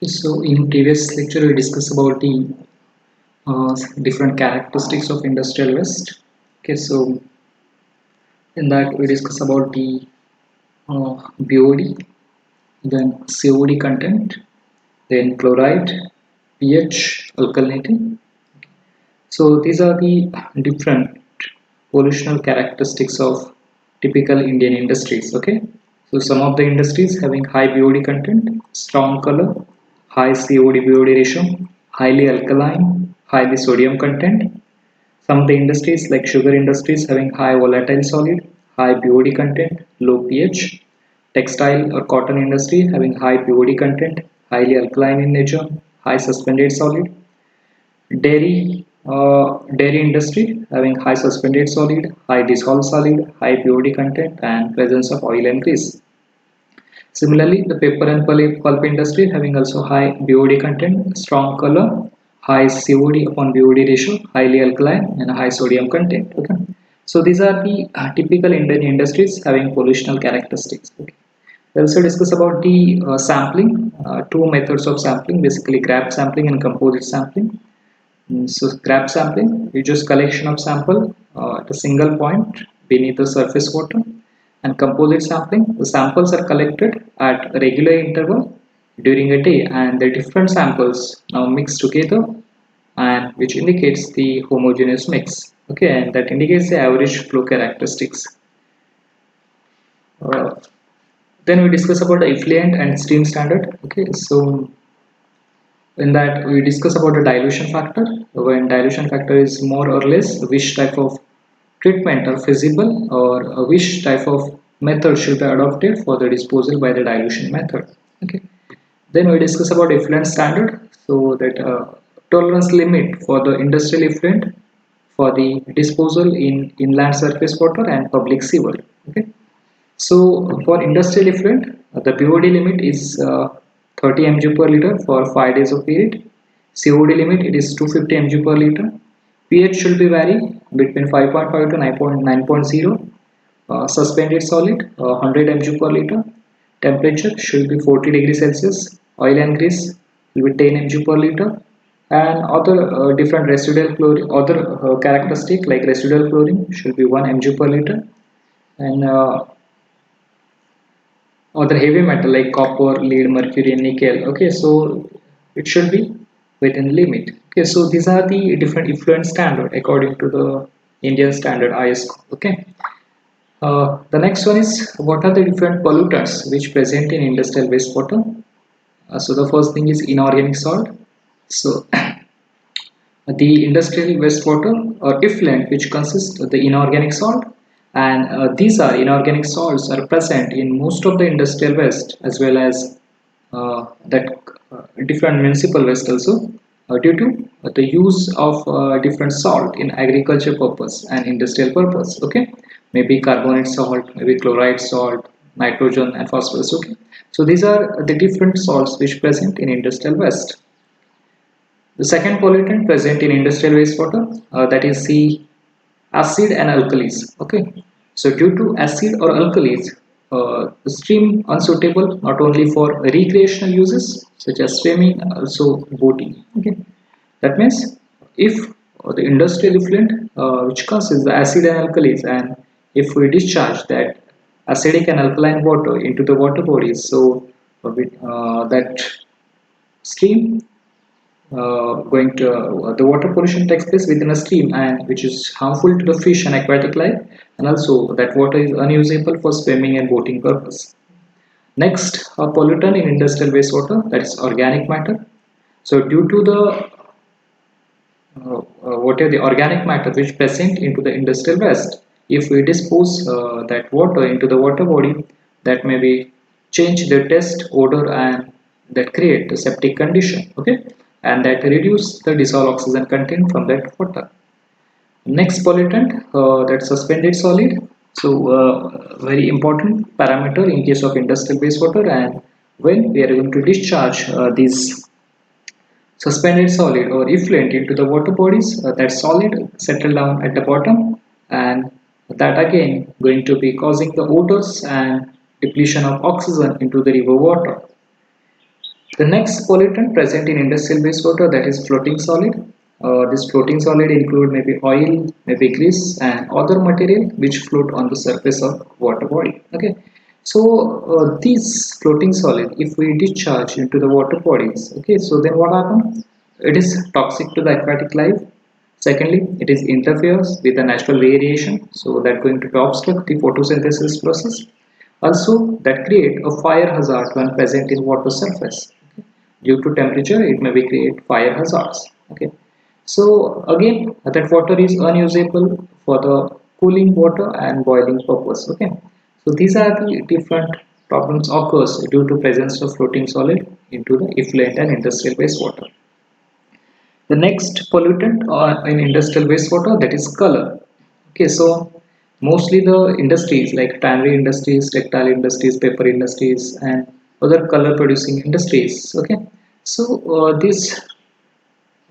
So in previous lecture we discussed about the different characteristics of industrial waste. Okay, so in that we discuss about the BOD, then COD content, then chloride, pH, alkalinity. So these are the different pollutional characteristics of typical Indian industries. Okay, so some of the industries having high BOD content, strong color, high COD BOD ratio, highly alkaline, highly sodium content. Some of the industries like sugar industries having high volatile solid, high BOD content, low pH. Textile or cotton industry having high BOD content, highly alkaline in nature, high suspended solid. Dairy industry having high suspended solid, high dissolved solid, high BOD content and presence of oil and grease. Similarly, the paper and pulp industry having also high BOD content, strong color, high COD upon BOD ratio, highly alkaline and high sodium content. Okay. So these are the typical Indian industries having pollutional characteristics. Okay. We also discuss about the sampling, two methods of sampling, basically grab sampling and composite sampling. So grab sampling, we just collection of sample at a single point beneath the surface water, and composite sampling, the samples are collected at a regular interval during a day and the different samples now mixed together and which indicates the homogeneous mix. Okay, and that indicates the average flow characteristics. Uh, then we discuss about the effluent and stream standard. Okay, so in that we discuss about the dilution factor. When dilution factor is more or less, which type of treatment are feasible or which type of method should be adopted for the disposal by the dilution method. Okay, then we discuss about effluent standard, so that tolerance limit for the industrial effluent for the disposal in inland surface water and public sewer. Okay, so for industrial effluent, the BOD limit is 30 mg per liter for 5 days of period. COD limit it is 250 mg per liter. pH should be vary between 5.5 to 9.0. Suspended solid 100 mg per liter. Temperature should be 40 degrees Celsius. Oil and grease will be 10 mg per liter. And other different residual chlorine, other characteristic like residual chlorine should be 1 mg per liter. And other heavy metal like copper, lead, mercury, and nickel. Okay, so it should be within limit. Okay, so these are the different effluent standard according to the Indian standard ISO. Okay, the next one is what are the different pollutants which present in industrial wastewater. So the first thing is inorganic salt. So the industrial wastewater or effluent which consists of the inorganic salt, and these are inorganic salts are present in most of the industrial waste as well as that different municipal waste also, due to the use of different salt in agriculture purpose and industrial purpose. Okay, maybe carbonate salt, maybe chloride salt, nitrogen and phosphorus. Okay, so these are the different salts which present in industrial waste. The second pollutant present in industrial wastewater, that is the acid and alkalis. Okay, so due to acid or alkalis, the stream unsuitable not only for recreational uses such as swimming, also boating. Okay, that means if the industrial effluent which consists the acid and alkalis, and if we discharge that acidic and alkaline water into the water bodies, so that stream going to the water pollution takes place within a stream and which is harmful to the fish and aquatic life, and also that water is unusable for swimming and boating purpose. Next, a pollutant in industrial wastewater, that is organic matter. So due to the what are the organic matter which present into the industrial waste, if we dispose that water into the water body, that may be change the taste, odor, and that create the septic condition. Okay, and that reduce the dissolved oxygen content from that water. Next pollutant, that suspended solid. So very important parameter in case of industrial wastewater, and when we are going to discharge these suspended solid or effluent into the water bodies, that solid settle down at the bottom, and that again going to be causing the odors and depletion of oxygen into the river water. The next pollutant present in industrial wastewater, that is floating solid. This floating solid include maybe oil, maybe grease, and other material which float on the surface of water body. Okay, so these floating solid, if we discharge into the water bodies, okay, so then what happens? It is toxic to the aquatic life. Secondly, it is interferes with the natural variation, so that going to obstruct the photosynthesis process. Also, that create a fire hazard when present in water surface. Okay. Due to temperature, it may be create fire hazards. Okay. So again, that water is unusable for the cooling water and boiling purpose. Okay. So these are the different problems occurs due to presence of floating solid into the effluent and industrial wastewater. The next pollutant in industrial wastewater, that is color. Okay, so mostly the industries like tannery industries, textile industries, paper industries, and other color producing industries. Okay, so this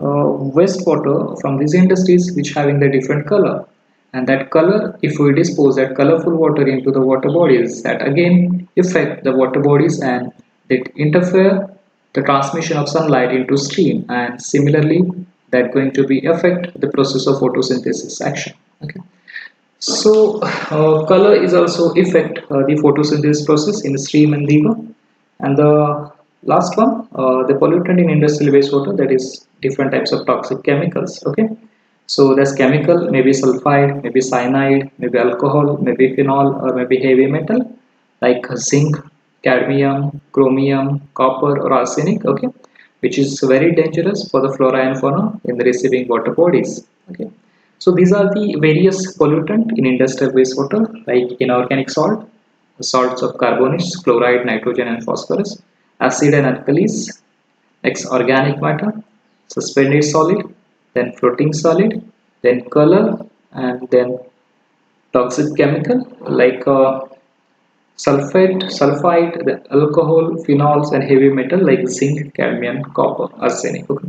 wastewater from these industries which having the different color, and that color, if we dispose that colorful water into the water bodies, that again affect the water bodies and it interfere the transmission of sunlight into stream, and similarly that going to be affect the process of photosynthesis action. Okay, so color is also affect the photosynthesis process in the stream and river. And the last one, the pollutant in industrial wastewater, that is different types of toxic chemicals. Okay, so there's chemical, maybe sulfide, maybe cyanide, maybe alcohol, maybe phenol, or maybe heavy metal like zinc, cadmium, chromium, copper, or arsenic. Okay, which is very dangerous for the flora and fauna in the receiving water bodies. Okay, so these are the various pollutant in industrial wastewater, like inorganic salt, salts of carbonates, chloride, nitrogen, and phosphorus, acid and alkalis, next organic matter, suspended solid, then floating solid, then color, and then toxic chemical like sulfide, the alcohol, phenols, and heavy metal like zinc, cadmium, copper, arsenic. Okay.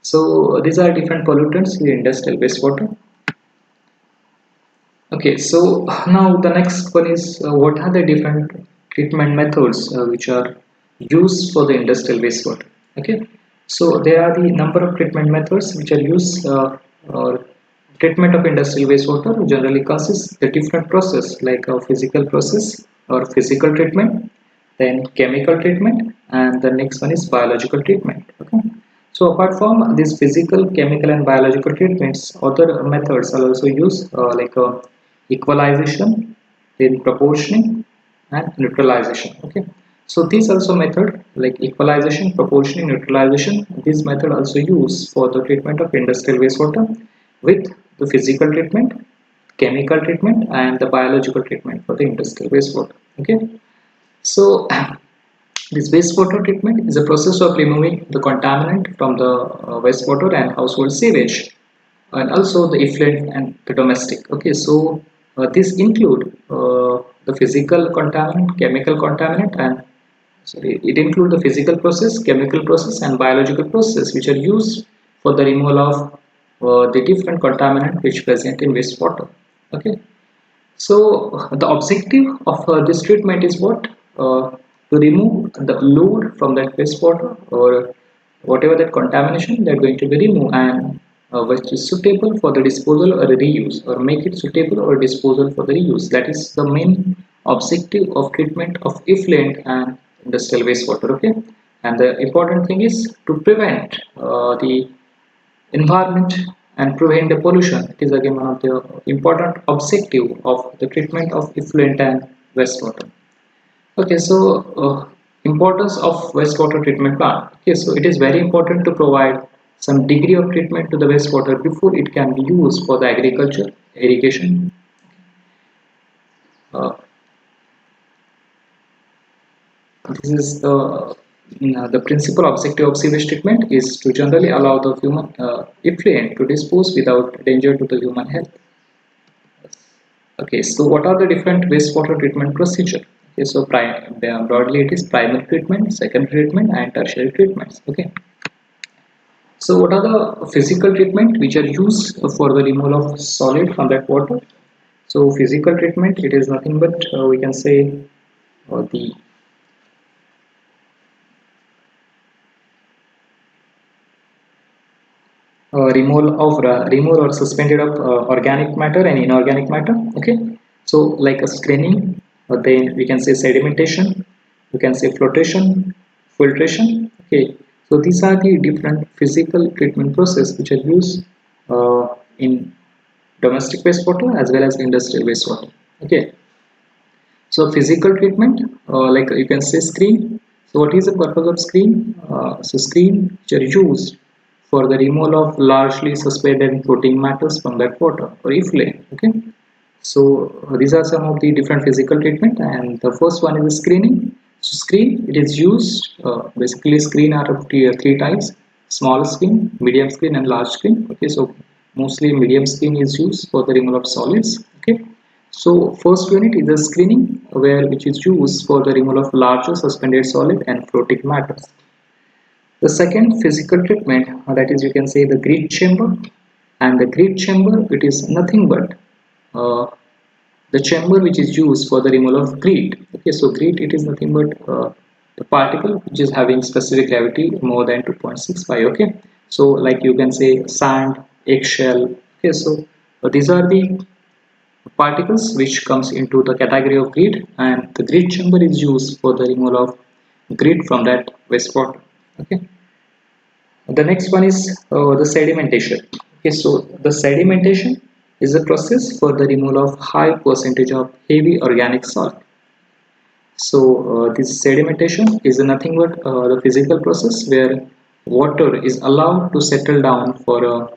So these are different pollutants in industrial wastewater. Okay, so now the next one is what are the different treatment methods which are used for the industrial wastewater? Okay, so there are the number of treatment methods which are used. Treatment of industrial wastewater generally consists the different process like a physical process or physical treatment, then chemical treatment, and the next one is biological treatment. Okay, so apart from these physical, chemical, and biological treatments, other methods are also used like equalization, then proportioning, and neutralization. Okay, so these also method like equalization, proportioning, neutralization. This method also used for the treatment of industrial wastewater with the physical treatment, chemical treatment, and the biological treatment for the industrial wastewater. Okay, so this wastewater treatment is a process of removing the contaminant from the wastewater and household sewage, and also the effluent and the domestic. Okay, so this include the physical contaminant, chemical contaminant, and sorry, it include the physical process, chemical process, and biological process which are used for the removal of the different contaminant which present in wastewater. Okay, so the objective of this treatment is what? To remove the load from that wastewater or whatever that contamination they're going to be removed, and which is suitable for the disposal or reuse, or make it suitable or disposal for the reuse. That is the main objective of treatment of effluent and industrial wastewater. Okay, and the important thing is to prevent the environment and prevent the pollution. It is again one of the important objective of the treatment of effluent and wastewater. Okay, so importance of wastewater treatment plant. Okay, so it is very important to provide some degree of treatment to the wastewater before it can be used for the agriculture, irrigation. Uh, this is the principal objective of sewage treatment is to generally allow the human effluent to dispose without danger to the human health. Okay, so what are the different wastewater treatment procedure? Okay, so broadly it is primary treatment, secondary treatment, and tertiary treatments. Okay, so what are the physical treatment which are used for the removal of solid from that water? So physical treatment, it is nothing but we can say the removal or suspended of organic matter and inorganic matter. Okay, so like a screening, then we can say sedimentation, we can say flotation, filtration. Okay, so these are the different physical treatment process which are used in domestic wastewater as well as industrial wastewater. Okay, so physical treatment, like you can say screen. So what is the purpose of screen? So screen which are used for the removal of largely suspended and floating matters from that water or effluent. Okay. So these are some of the different physical treatment, and the first one is screening. So screen, it is used basically screen are of three types: small screen, medium screen, and large screen. Okay, so mostly medium screen is used for the removal of solids. Okay, so first unit is the screening, where which is used for the removal of larger suspended solid and floating matters. The second physical treatment, that is you can say the grit chamber, and the grit chamber, it is nothing but uh, the chamber which is used for the removal of grit. Okay, so grit, it is nothing but the particle which is having specific gravity more than 2.65. Okay, so like you can say sand, eggshell. Okay, so these are the particles which comes into the category of grit, and the grit chamber is used for the removal of grit from that wastewater. Okay, the next one is the sedimentation. Okay, so the sedimentation is a process for the removal of high percentage of heavy organic solid. So this sedimentation is nothing but the physical process where water is allowed to settle down for a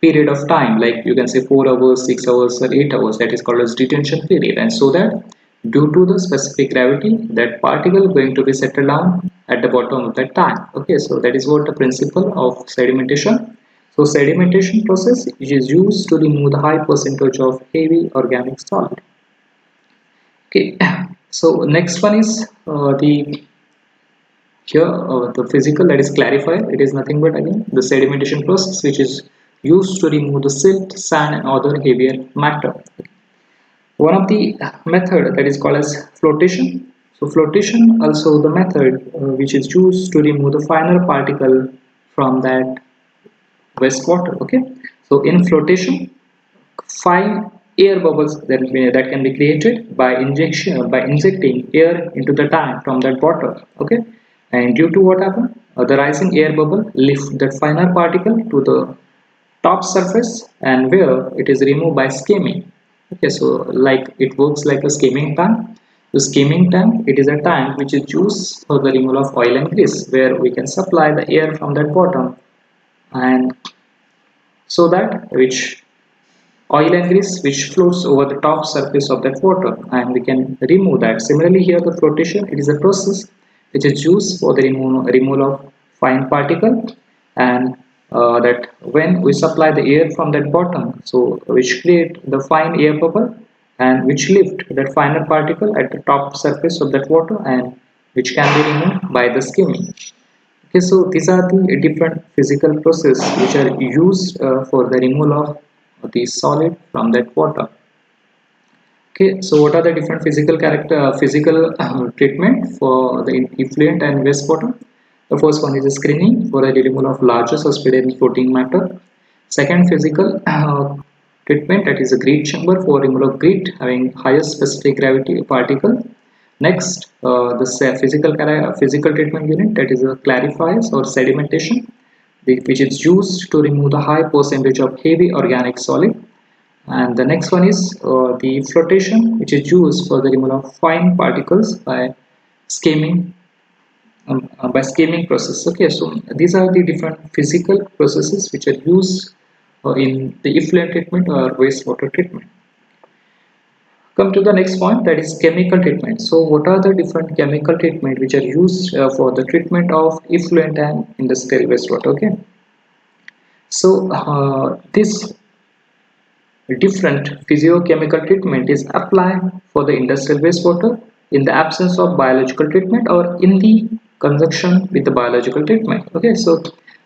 period of time, like you can say 4 hours, 6 hours, or 8 hours. That is called as detention period, and so that due to the specific gravity, that particle going to be settled down at the bottom of that tank. Okay, so that is what the principle of sedimentation. So sedimentation process is used to remove the high percentage of heavy organic solid. Okay, so next one is the here the physical, that is clarifier. It is nothing but again the sedimentation process which is used to remove the silt, sand, and other heavier matter. One of the method that is called as flotation. So flotation also the method which is used to remove the finer particle from that wastewater. Okay, so in flotation, fine air bubbles that can be created by injecting air into the tank from that bottle. Okay, and due to what happened, the rising air bubble lift that finer particle to the top surface, and where it is removed by skimming. Okay, so like it works like a skimming tank. The skimming tank, it is a tank which is used for the removal of oil and grease, where we can supply the air from that bottom, and so that which oil and grease which floats over the top surface of that water, and we can remove that. Similarly here the flotation, it is a process which is used for the removal of fine particle, and that when we supply the air from that bottom, so which create the fine air bubble, and which lift that finer particle at the top surface of that water, and which can be removed by the skimming. Okay, so these are the different physical process which are used for the removal of the solid from that water. Okay, so what are the different physical treatment for the effluent and wastewater? The first one is a screening for the removal of larger suspended and floating matter. Second, physical treatment, that is a grit chamber for removal of grit having higher specific gravity particle. Next, the physical treatment unit, that is a clarifiers or sedimentation, which is used to remove the high percentage of heavy organic solid. And the next one is the flotation, which is used for the removal of fine particles by skimming process. Okay, so these are the different physical processes which are used in the effluent treatment or wastewater treatment. Come to the next point, that is chemical treatment. So what are the different chemical treatment which are used for the treatment of effluent and industrial wastewater? Okay, so this different physiochemical treatment is applied for the industrial wastewater in the absence of biological treatment or in the conjunction with the biological treatment. Okay, so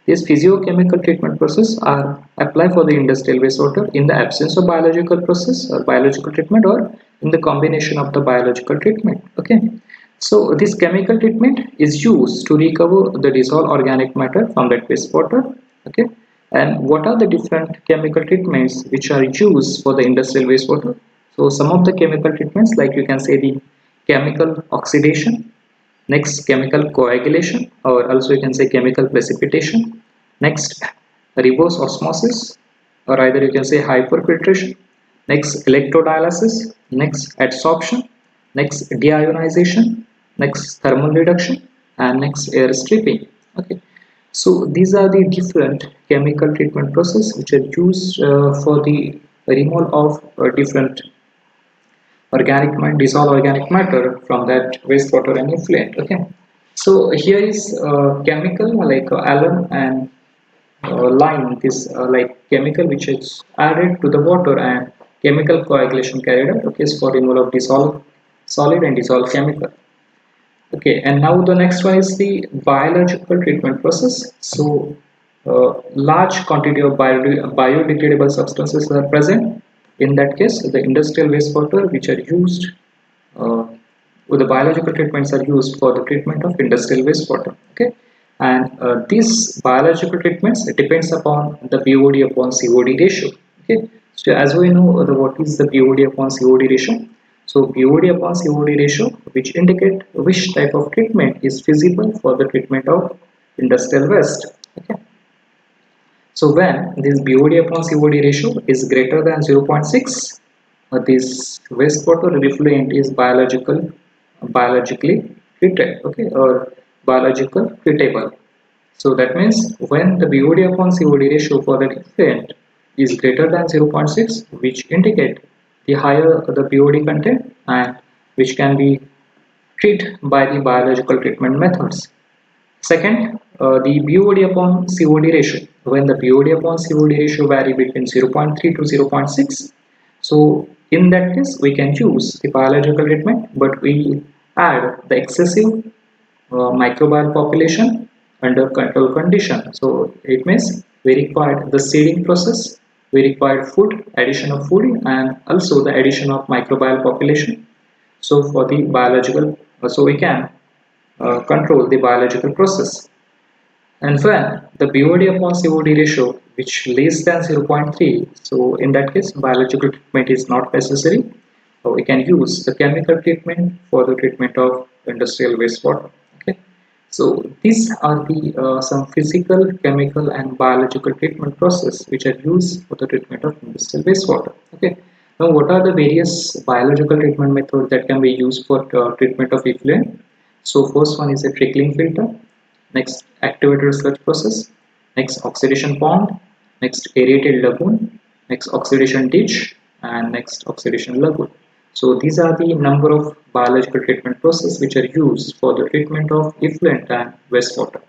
these physiochemical treatment process are applied for the industrial wastewater in the absence of biological process or biological treatment, or in the combination of the biological treatment. Okay, so this chemical treatment is used to recover the dissolved organic matter from that wastewater. Okay, And what are the different chemical treatments which are used for the industrial wastewater? So some of the chemical treatments, like you can say the chemical oxidation, next chemical coagulation, or also you can say chemical precipitation, next reverse osmosis, or either you can say hyperfiltration, next electrodialysis, next adsorption, next deionization, next thermal reduction, and next air stripping. Okay, so these are the different chemical treatment process which are used for the removal of different dissolved organic matter from that wastewater and effluent. Okay, so here is chemical like alum and lime, this like chemical which is added to the water, and chemical coagulation carried out, okay, is for removal of dissolved solid and dissolved chemical. Okay, and now the next one is the biological treatment process. So large quantity of biodegradable substances are present. In that case, the industrial wastewater which are used, uh, the biological treatments are used for the treatment of industrial wastewater. Okay, and these biological treatments, it depends upon the BOD upon COD ratio. Okay, so as we know, what is the BOD upon COD ratio? So BOD upon COD ratio, which indicate which type of treatment is feasible for the treatment of industrial waste. Okay, so when this BOD upon COD ratio is greater than 0.6, this wastewater refluent is biologically treated, okay, or biological treatable. So that means when the BOD upon COD ratio for that effluent is greater than 0.6, which indicate the higher the BOD content, and which can be treated by the biological treatment methods. Second, the BOD upon COD ratio. When the BOD upon COD ratio vary between 0.3 to 0.6, so in that case we can use the biological treatment, but we add the excessive microbial population under control condition. So it means we require the seeding process, we require food, addition of food, and also the addition of microbial population. So for the biological, so we can control the biological process. And when the BOD upon COD ratio which less than 0.3, so in that case biological treatment is not necessary. So we can use the chemical treatment for the treatment of industrial wastewater. Okay, so these are the some physical, chemical, and biological treatment process which are used for the treatment of industrial wastewater. Okay, now what are the various biological treatment methods that can be used for treatment of effluent? So first one is a trickling filter, next activated sludge process, next oxidation pond, next aerated lagoon, next oxidation ditch, and next oxidation lagoon. So these are the number of biological treatment processes which are used for the treatment of effluent and wastewater.